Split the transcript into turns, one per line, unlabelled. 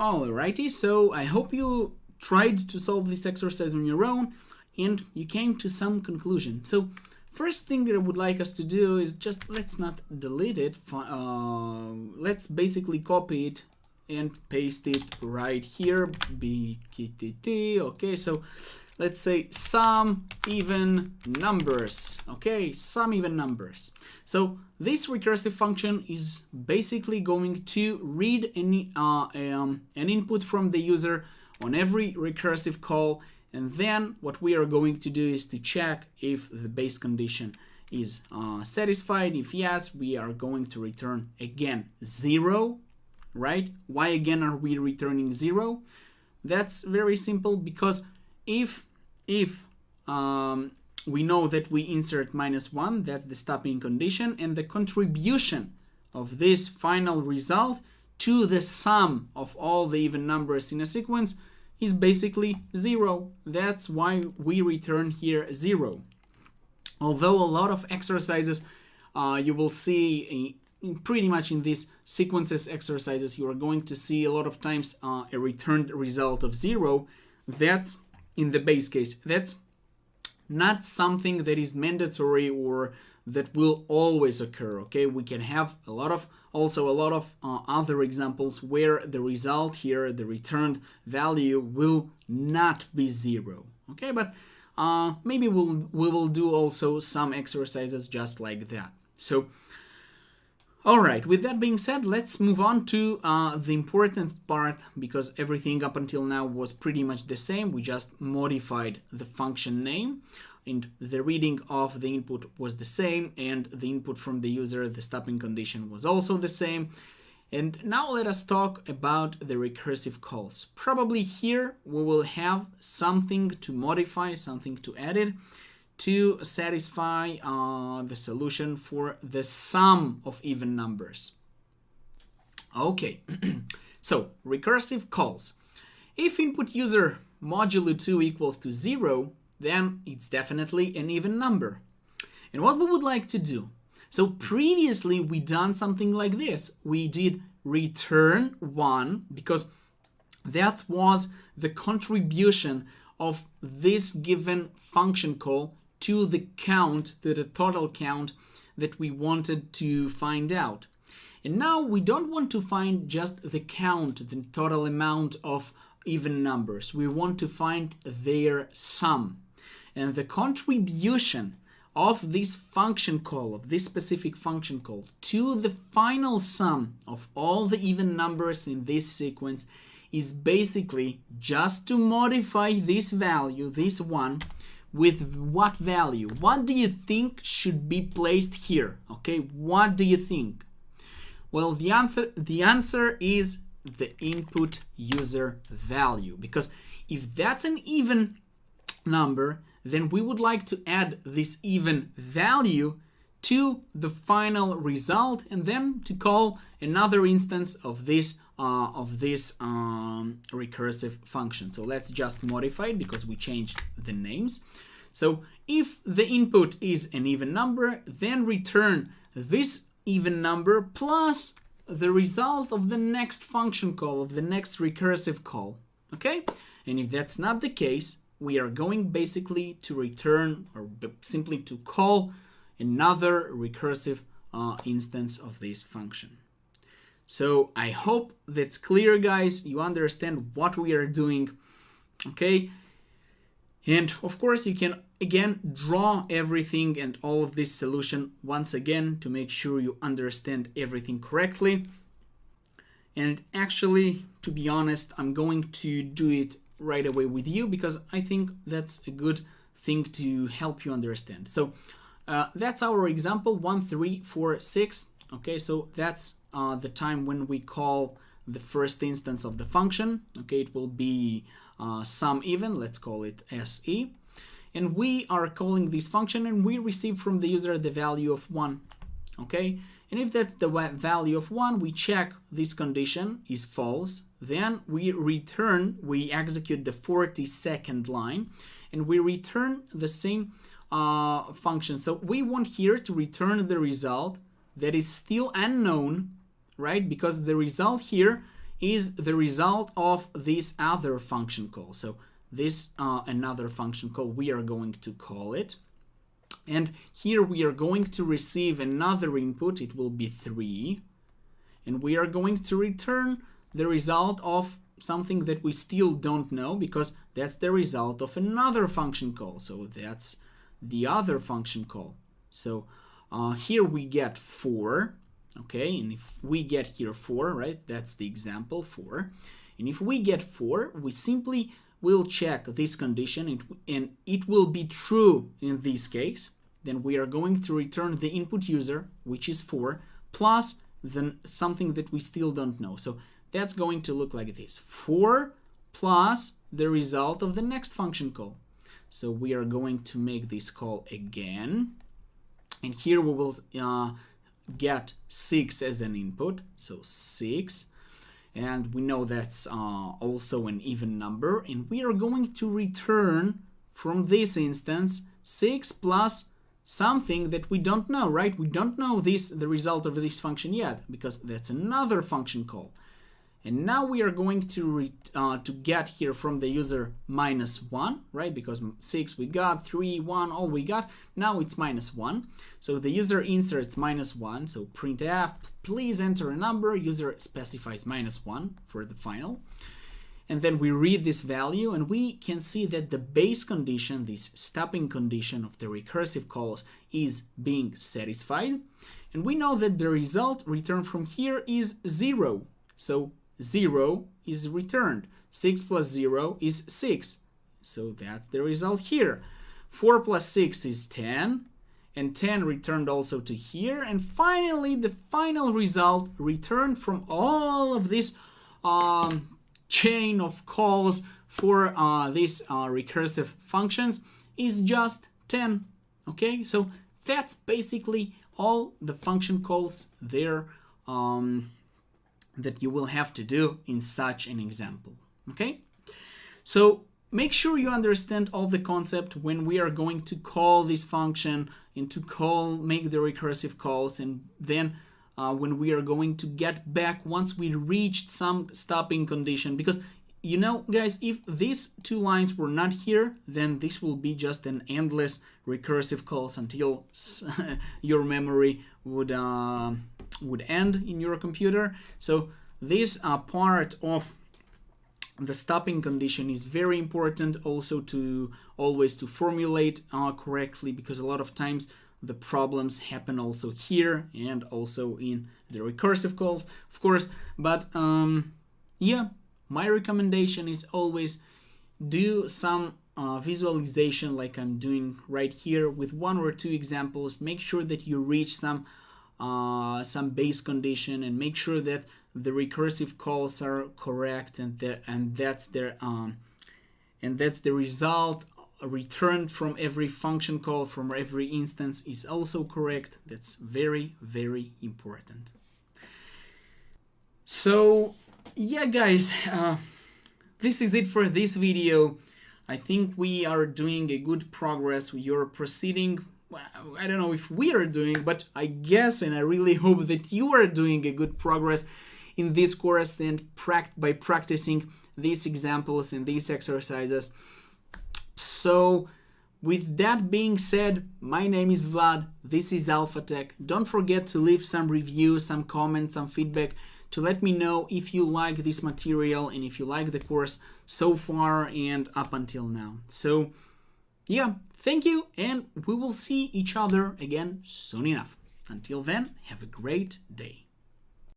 Alrighty, so I hope you tried to solve this exercise on your own and you came to some conclusion. So first thing that I would like us to do is just, let's not delete it, let's basically copy it and paste it right here, bktt. Okay, so let's say some even numbers. Okay, some even numbers. So this recursive function is basically going to read an input from the user on every recursive call, and then what we are going to do is to check if the base condition is satisfied. If yes, we are going to return again 0, right? Why again are we returning 0? That's very simple, because if we know that we insert -1, that's the stopping condition, and the contribution of this final result to the sum of all the even numbers in a sequence is basically 0. That's why we return here 0. Although a lot of exercises you will see pretty much in these sequences exercises, you are going to see a lot of times a returned result of 0. That's in the base case. That's not something that is mandatory or that will always occur. Okay, we can have a lot of other examples where the result here, the returned value, will not be 0. Okay, but maybe we will do also some exercises just like that. So alright, with that being said, let's move on to the important part, because everything up until now was pretty much the same. We just modified the function name, and the reading of the input was the same, and the input from the user, the stopping condition, was also the same. And now let us talk about the recursive calls. Probably here we will have something to modify, something to edit, to satisfy the solution for the sum of even numbers. Okay, so recursive calls. If input user modulo 2 equals to 0, then it's definitely an even number. And what we would like to do, so previously we done something like this. We did return 1 because that was the contribution of this given function call to the count, to the total count that we wanted to find out. And now we don't want to find just the count, the total amount of even numbers. We want to find their sum. And the contribution of this function call, of this specific function call, to the final sum of all the even numbers in this sequence is basically just to modify this value, this 1, with what value? What do you think should be placed here? Okay, what do you think? Well, the answer is the input user value, because if that's an even number, then we would like to add this even value to the final result, and then to call another instance of this recursive function. So let's just modify it because we changed the names. So if the input is an even number, then return this even number plus the result of the next function call, of the next recursive call. Okay? And if that's not the case, we are going basically to return, or simply to call, another recursive instance of this function. So I hope that's clear, guys. You understand what we are doing. Okay? And of course you can again draw everything and all of this solution once again to make sure you understand everything correctly. And actually, to be honest, I'm going to do it right away with you because I think that's a good thing to help you understand. So that's our example 1, 3, 4, 6. Okay, so that's the time when we call the first instance of the function. Okay, it will be sum even, let's call it SE. And we are calling this function and we receive from the user the value of 1. Okay, and if that's the value of 1, we check this condition is false. Then we execute the 42nd line and we return the same function. So we want here to return the result that is still unknown, right? Because the result here is the result of this other function call. So this another function call, we are going to call it. And here we are going to receive another input. It will be 3. And we are going to return the result of something that we still don't know, because that's the result of another function call. So that's the other function call. So here we get 4. Okay, and if we get here 4, right, that's the example 4. And if we get 4, we simply will check this condition, and it will be true in this case. Then we are going to return the input user, which is 4, plus then something that we still don't know. So that's going to look like this: 4 plus the result of the next function call. So we are going to make this call again, and here we will get 6 as an input, so 6, and we know that's also an even number, and we are going to return from this instance 6 plus something that we don't know, right? We don't know the result of this function yet, because that's another function call. And now we are going to get here from the user -1, right? Because 6 we got, 3, 1, all we got. Now it's -1. So the user inserts -1. So printf, please enter a number. User specifies -1 for the final. And then we read this value, and we can see that the base condition, this stopping condition of the recursive calls, is being satisfied. And we know that the result returned from here is 0. So 0 is returned. 6 plus 0 is 6. So that's the result here. 4 plus 6 is 10. And 10 returned also to here. And finally, the final result returned from all of this chain of calls for these recursive functions is just 10. Okay, so that's basically all the function calls there that you will have to do in such an example. Okay, so make sure you understand all the concept when we are going to call this function and to make the recursive calls, and then when we are going to get back once we reached some stopping condition. Because you know, guys, if these 2 lines were not here, then this will be just an endless recursive calls until your memory would end in your computer. So this part of the stopping condition is very important, also to always to formulate correctly, because a lot of times the problems happen also here and also in the recursive calls, of course. But yeah, my recommendation is always do some visualization like I'm doing right here with 1 or 2 examples. Make sure that you reach some base condition, and make sure that the recursive calls are correct, and that's the result returned from every function call, from every instance, is also correct. That's very, very important. So yeah, guys, this is it for this video. I think we are doing a good progress. You're proceeding. Well, I don't know if we are doing, but I guess, and I really hope that you are doing a good progress in this course, and by practicing these examples and these exercises. So with that being said, my name is Vlad. This is AlphaTech. Don't forget to leave some reviews, some comments, some feedback to let me know if you like this material and if you like the course so far and up until now. So yeah, thank you, and we will see each other again soon enough. Until then, have a great day.